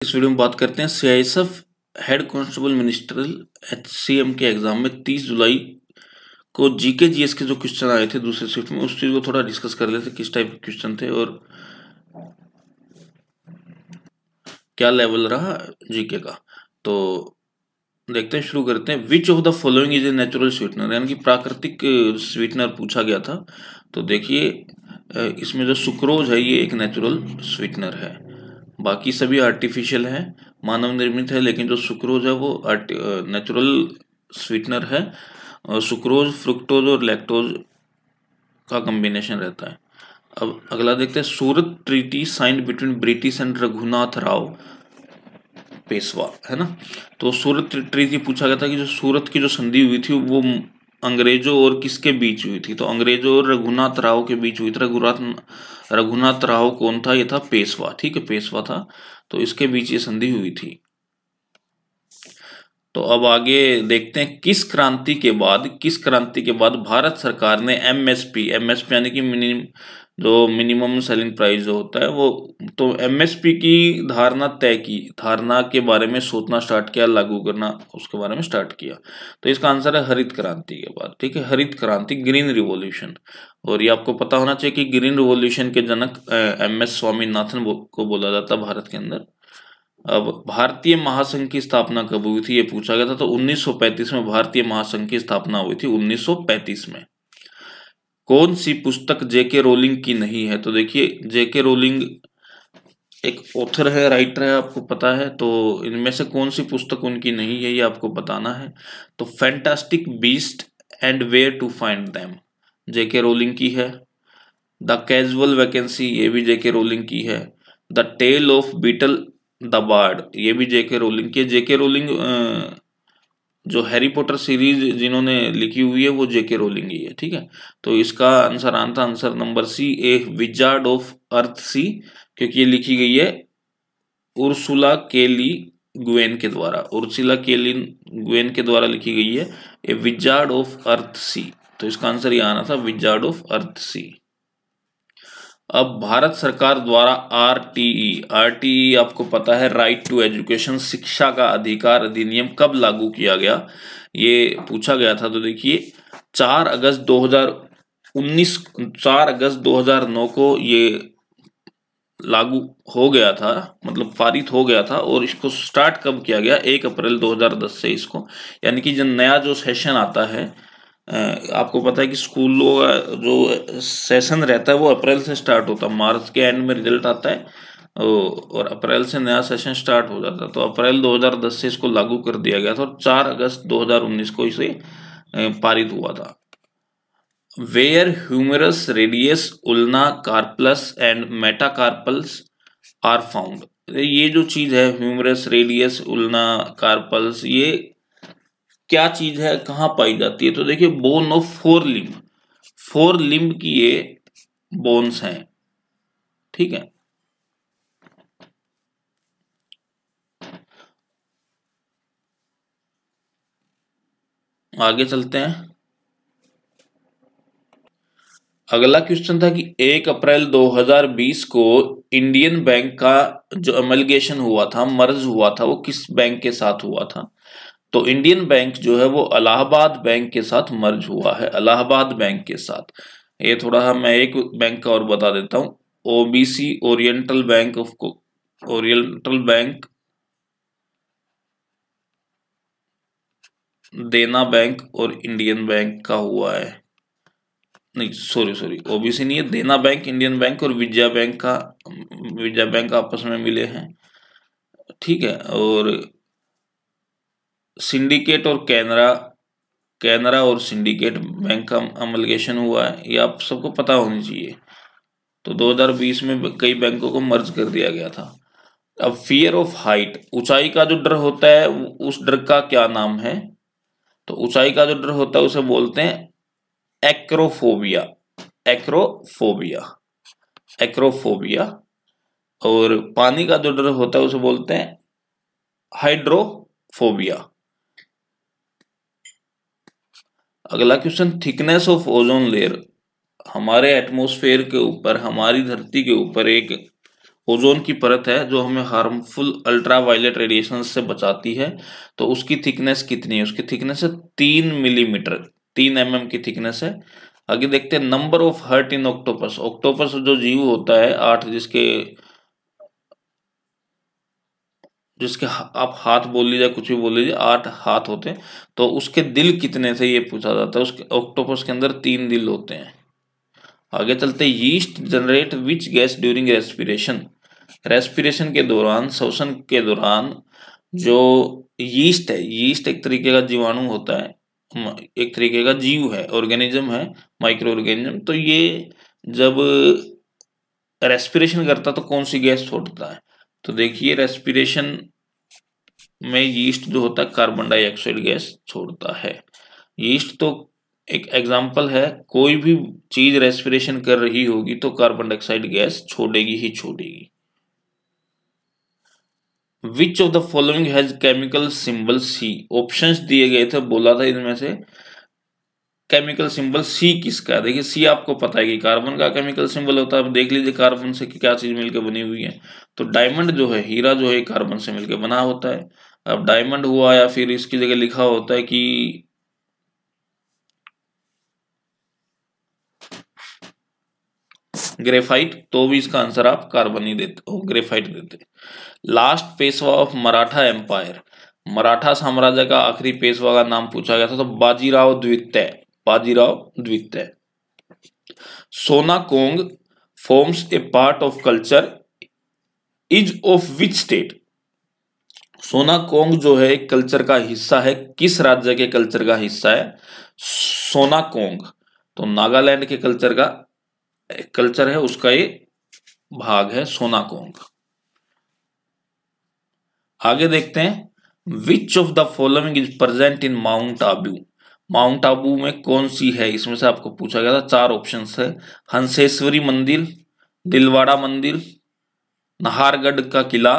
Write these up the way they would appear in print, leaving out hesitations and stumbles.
इस वीडियो में बात करते हैं CISF head constable ministerial HCM के एग्जाम में 30 जुलाई को जीके जीएस के जो क्वेश्चन आए थे दूसरे शिफ्ट में, उस चीज को थोड़ा डिस्कस कर लेते, किस टाइप के क्वेश्चन थे और क्या लेवल रहा जीके का। तो देखते हैं, शुरू करते हैं। विच of the following is a natural sweetener, यानी कि प्राकृतिक स्वीटनर पूछा गया था। तो देखिए, इसमें जो सुक्रोज है ये एक नेचुरल स्वीटनर है, बाकी सभी आर्टिफिशियल है, मानव निर्मित है, लेकिन जो सुक्रोज है वो नेचुरल स्वीटनर है। सुक्रोज, फ्रुक्टोज और लैक्टोज का कॉम्बिनेशन रहता है। अब अगला देखते हैं, Surat treaty signed between British and Raghunath Rao Peshwa, है ना। तो सूरत ट्रीटी पूछा गया था कि जो सूरत की जो संधि हुई थी वो अंग्रेजों और किसके बीच हुई थी। तो अंग्रेजों और रघुनाथ राव के बीच हुई थी। रघुनाथ राव कौन था? ये था पेशवा, ठीक है, पेशवा था। तो इसके बीच ये संधि हुई थी। तो अब आगे देखते हैं, किस क्रांति के बाद भारत सरकार ने एमएसपी यानी कि मिनिमम सेलिंग प्राइस जो होता है वो, तो एमएसपी की धारणा के बारे में सोचना स्टार्ट किया, लागू करना उसके बारे में स्टार्ट किया। तो इसका आंसर है हरित क्रांति के बाद, ठीक है, हरित क्रांति, ग्रीन रिवॉल्यूशन। और ये आपको पता होना चाहिए कि ग्रीन रिवॉल्यूशन के जनक एमएस स्वामीनाथन को बोला जाता है भारत के अंदर। अब भारतीय महासंघ की स्थापना कब हुई थी ये पूछा गया था। तो 1935 में भारतीय महासंघ की स्थापना हुई थी, 1935 में। कौन सी पुस्तक जेके रोलिंग की नहीं है? तो देखिए, जेके रोलिंग एक ऑथर है, राइटर है, आपको पता है। तो इनमें से कौन सी पुस्तक उनकी नहीं है ये आपको बताना है। तो fantastic beast and where to find them J K Rowling की है। द कैजुअल वैकेंसी, ये भी जेके रोलिंग की है। The tale of Beedle the bard, ये भी जेके रोलिंग की है। जेके रोलिंग जो हैरी पॉटर सीरीज जिन्होंने लिखी हुई है वो जेके रोलिंग ही है, ठीक है। तो इसका आंसर आता answer number C, a wizard of Earthsea, क्योंकि ये लिखी गई है उर्सुला केली गुएन के द्वारा। उर्सुला केली गुएन के द्वारा लिखी गई है ए विजार्ड ऑफ अर्थ सी। तो इसका आंसर ये आना था, विजार्ड ऑफ अर्थ सी। अब भारत सरकार द्वारा आरटीई आपको पता है, राइट टू एजुकेशन, शिक्षा का अधिकार अधिनियम कब लागू किया गया ये पूछा गया था। तो देखिए, 4 अगस्त 2009 को ये लागू हो गया था, मतलब पारित हो गया था। और इसको स्टार्ट कब किया गया? 1 अप्रैल 2010 से इसको, यानी कि जो नया जो सेशन आता है, आपको पता है कि स्कूलों का जो सेशन रहता है वो अप्रैल से स्टार्ट होता है, मार्च के एंड में रिजल्ट आता है और अप्रैल से नया सेशन स्टार्ट हो जाता है। तो अप्रैल 2010 से इसको लागू कर दिया गया था और 4 अगस्त 2019 को इसे पारित हुआ था। Where humerus radius ulna carpals and metacarpals are found, ये जो चीज है ह्यूमरस रेडियस उल्ना कार्पल्स, ये क्या चीज है, कहाँ पाई जाती है? तो देखिए, बोन ऑफ फोर लिम्ब की ये बोन्स हैं, ठीक है। आगे चलते हैं। अगला क्वेश्चन था कि 1 अप्रैल 2020 को इंडियन बैंक का जो अमलगेशन हुआ था, मर्ज हुआ था, वो किस बैंक के साथ हुआ था? तो इंडियन बैंक जो है वो इलाहाबाद बैंक के साथ मर्ज हुआ है, इलाहाबाद बैंक के साथ। ये थोड़ा मैं एक बैंक का और बता देता हूँ, ओबीसी ओरिएंटल बैंक, देना बैंक और इंडियन बैंक का हुआ है। नहीं, सॉरी, ओबीसी नहीं है, देना बैंक, इंडियन बैंक और विजया बैंक आपस में मिले हैं, ठीक है। और सिंडिकेट और कैनरा और सिंडिकेट बैंक का अमलगेशन हुआ है, ये आप सबको पता होनी चाहिए। तो 2020 में कई बैंकों को मर्ज कर दिया गया था। अब फियर ऑफ हाइट, ऊंचाई का जो डर होता है उस डर का क्या नाम है? तो ऊंचाई का जो डर होता है उसे बोलते हैं एक्रोफोबिया, एक्रोफोबिया, एक्रोफोबिया। और पानी का जो डर होता है उसे बोलते हैं हाइड्रोफोबिया। अगला question, thickness of ozone layer, हमारे एटमॉस्फेयर के ऊपर, हमारी धरती के ऊपर एक ओजोन की परत है जो हमें हार्मफुल अल्ट्रावायलेट रेडिएशन से बचाती है, तो उसकी थिकनेस कितनी है? उसकी थिकनेस है 3 मिलीमीटर, 3 mm की थिकनेस है। आगे देखते हैं number of heart in octopus. Octopus जो जीव होता है 8, जिसके जिसके आप हाथ बोल लीजिए, कुछ भी बोल लीजिए, 8 हाथ होते हैं, तो उसके दिल कितने थे ये पूछा जाता है। उसके ऑक्टोपस के अंदर 3 दिल होते हैं। आगे चलते हैं, yeast generate which gas during respiration. Respiration के दौरान, श्वसन के दौरान जो यीस्ट है, यीस्ट एक तरीके का जीवाणु होता है, एक तरीके का जीव है, ऑर्गेनिज्म है, माइक्रो ऑर्गेनिज्म। तो ये जब रेस्पिरेशन करता तो कौन सी गैस छोड़ता है? तो देखिए रेस्पिरेशन में यीस्ट जो होता है कार्बन डाइऑक्साइड गैस छोड़ता है। यीस्ट तो एक एग्जाम्पल है, कोई भी चीज रेस्पिरेशन कर रही होगी तो कार्बन डाइऑक्साइड गैस छोड़ेगी ही छोड़ेगी। Which of the following has chemical symbol C. Options दिए गए थे, बोला था इनमें से केमिकल सिंबल सी किसका है। देखिए सी आपको पता है कि कार्बन का केमिकल सिंबल होता है। अब देख लीजिए कार्बन से क्या चीज मिलकर बनी हुई है, तो डायमंड जो है, हीरा जो है, कार्बन से मिलकर बना होता है। अब डायमंड हुआ, या फिर इसकी जगह लिखा होता है कि ग्रेफाइट, तो भी इसका आंसर आप कार्बन ही देते हो, ग्रेफाइट देते। Last Peshwa of Maratha empire. Maratha साम्राज्य का आखिरी पेशवा का नाम पूछा गया था, तो बाजीराव द्वितीय, बाजीराव द्वितीय। सोनाकोंग forms a part of culture is of which state. सोनाकोंग जो है कल्चर का हिस्सा है, किस राज्य के कल्चर का हिस्सा है सोनाकोंग? तो नागालैंड के कल्चर है, उसका ये भाग है सोनाकोंग। आगे देखते हैं, विच of the following is present in mount Abu. Mount Abu में कौन सी है? इसमें से आपको पूछा गया था, 4 ऑप्शंस है। हंसेश्वरी मंदिर, दिलवाड़ा मंदिर, नाहरगढ़ का किला,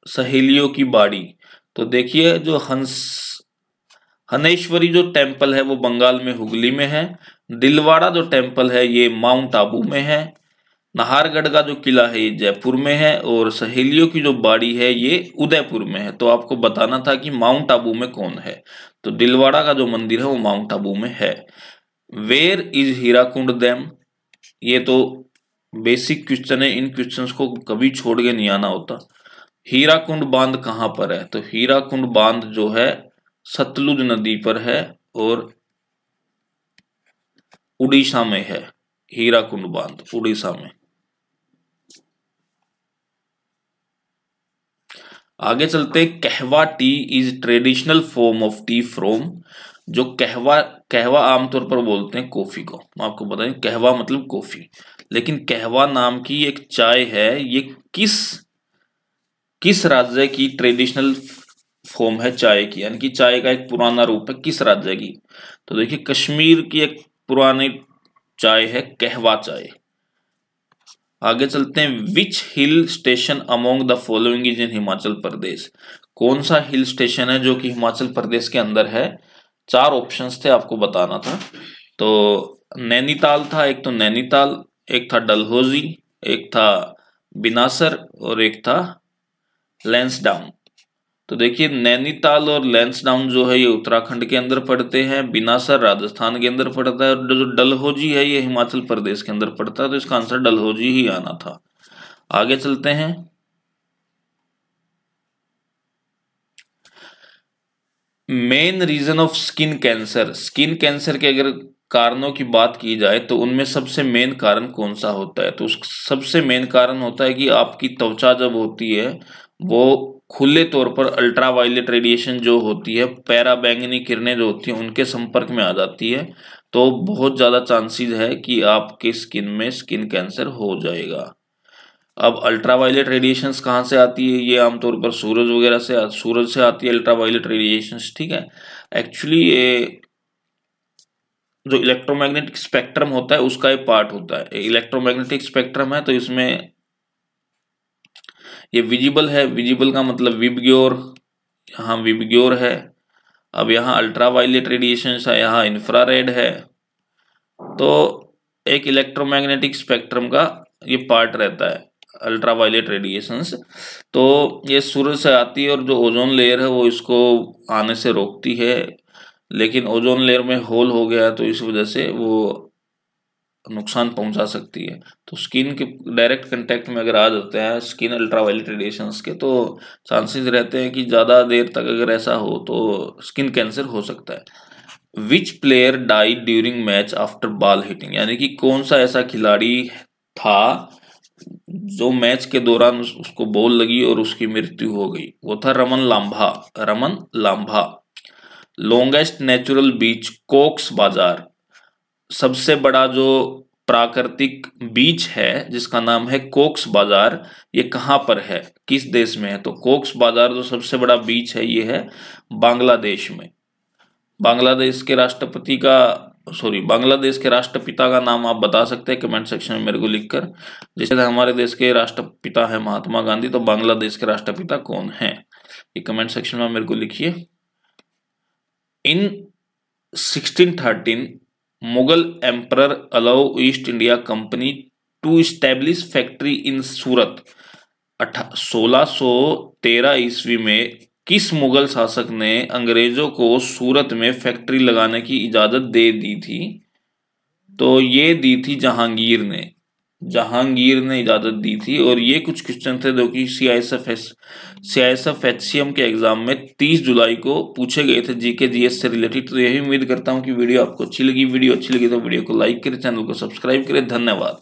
सहेलियों की बाड़ी। तो देखिए जो हनेश्वरी जो टेम्पल है वो बंगाल में हुगली में है। दिलवाड़ा जो टेम्पल है ये माउंट आबू में है। नाहरगढ़ का जो किला है ये जयपुर में है, और सहेलियों की जो बाड़ी है ये उदयपुर में है। तो आपको बताना था कि माउंट आबू में कौन है, तो दिलवाड़ा का जो मंदिर है वो माउंट आबू में है। वेयर इज हीराकुंड डैम, ये तो बेसिक क्वेश्चन है, इन क्वेश्चंस को कभी छोड़ के नहीं आना होता। हीराकुंड बांध कहाँ पर है? तो हीराकुंड बांध जो है सतलुज नदी पर है और उड़ीसा में है। हीराकुंड बांध उड़ीसा में। आगे चलते, कहवा T is traditional form of T from. जो कहवा आमतौर पर बोलते हैं कॉफी को, मैं आपको बताएं कहवा मतलब कॉफी, लेकिन कहवा नाम की एक चाय है, ये किस राज्य की ट्रेडिशनल फॉर्म है चाय की, यानी कि चाय का एक पुराना रूप है, किस राज्य की? तो देखिए कश्मीर की एक पुरानी चाय है कहवा चाय। आगे चलते हैं, which hill station among the following is in Himachal Pradesh. कौन सा हिल स्टेशन है जो कि हिमाचल प्रदेश के अंदर है? 4 ऑप्शंस थे, आपको बताना था। तो नैनीताल था एक, तो नैनीताल, एक था डलहौजी, एक था बिनासर और एक था लैंसडाउन। तो देखिए नैनीताल और लैंसडाउन जो है ये उत्तराखंड के अंदर पड़ते हैं, बिनासर राजस्थान के अंदर पड़ता है, और जो डलहौजी है ये हिमाचल प्रदेश के अंदर पड़ता है। तो इसका आंसर डलहौजी ही आना था। आगे चलते हैं, main reason of skin cancer. Skin cancer के अगर कारणों की बात की जाए तो उनमें सबसे मेन कारण कौन सा होता है? तो सबसे मेन कारण होता है कि आपकी त्वचा जब होती है वो खुले तौर पर अल्ट्रावायलेट रेडिएशन जो होती है, पैराबैंगनी किरणें जो होती हैं उनके संपर्क में आ जाती है, तो बहुत ज्यादा चांसेस है कि आपके स्किन में स्किन कैंसर हो जाएगा। अब अल्ट्रावायलेट रेडिएशंस कहाँ से आती है? ये आमतौर पर सूरज से आती है अल्ट्रावायलेट रेडिएशंस, ठीक है। एक्चुअली ये जो इलेक्ट्रोमैग्नेटिक स्पेक्ट्रम होता है उसका एक पार्ट होता है। इलेक्ट्रोमैग्नेटिक स्पेक्ट्रम है तो इसमें ये विजिबल है, विजिबल का मतलब विबग्योर, यहाँ विबग्योर है। अब यहाँ अल्ट्रावायलेट रेडिएशन है, यहाँ इंफ्रारेड है। तो एक इलेक्ट्रोमैग्नेटिक स्पेक्ट्रम का ये पार्ट रहता है। Ultraviolet radiations. तो ये सूरज से आती है और जो ओजोन लेयर है वो इसको आने से रोकती है, लेकिन ओजोन लेयर में होल हो गया तो इस वजह से वो नुकसान पहुंचा सकती है। तो स्किन के डायरेक्ट कांटेक्ट में अगर आ जाते हैं स्किन अल्ट्रावायलेट रेडिएशंस के, तो चांसेस रहते हैं कि ज़्यादा देर तक अगर ऐसा हो तो स्किन कैंसर हो सकता है। Which player died during match after ball hitting, यानी कि कौन सा ऐसा खिलाड़ी था जो मैच के दौरान उसको बॉल लगी और उसकी मृत्यु हो गई, वो था रमन लांभा। रमन लांभा। लॉन्गेस्ट नेचुरल बीच कोक्स बाजार, सबसे बड़ा जो प्राकृतिक बीच है जिसका नाम है कोक्स बाजार, ये कहाँ पर है, किस देश में है? तो कोक्स बाजार जो सबसे बड़ा बीच है ये है बांग्लादेश में। बांग्लादेश के राष्ट्रपति का बांग्लादेश के राष्ट्रपिता का नाम आप बता सकते हैं कमेंट सेक्शन में मेरे को लिखकर। जैसे हमारे देश के राष्ट्रपिता है महात्मा गांधी, तो बांग्लादेश के राष्ट्रपिता कौन है ये कमेंट सेक्शन में मेरे को लिखिए। In 1613 Mughal emperor allow East India Company to establish factory in Surat. 1613 ईस्वी में किस मुगल शासक ने अंग्रेजों को सूरत में फैक्ट्री लगाने की इजाजत दे दी थी? तो ये दी थी जहांगीर ने। जहांगीर ने इजाजत दी थी। और ये कुछ क्वेश्चन थे जो कि CISF HCM के एग्जाम में 30 जुलाई को पूछे गए थे जीके जीएस से रिलेटेड। तो यही उम्मीद करता हूँ कि वीडियो आपको अच्छी लगी। वीडियो अच्छी लगी तो वीडियो को लाइक करें, चैनल को सब्सक्राइब करें। धन्यवाद।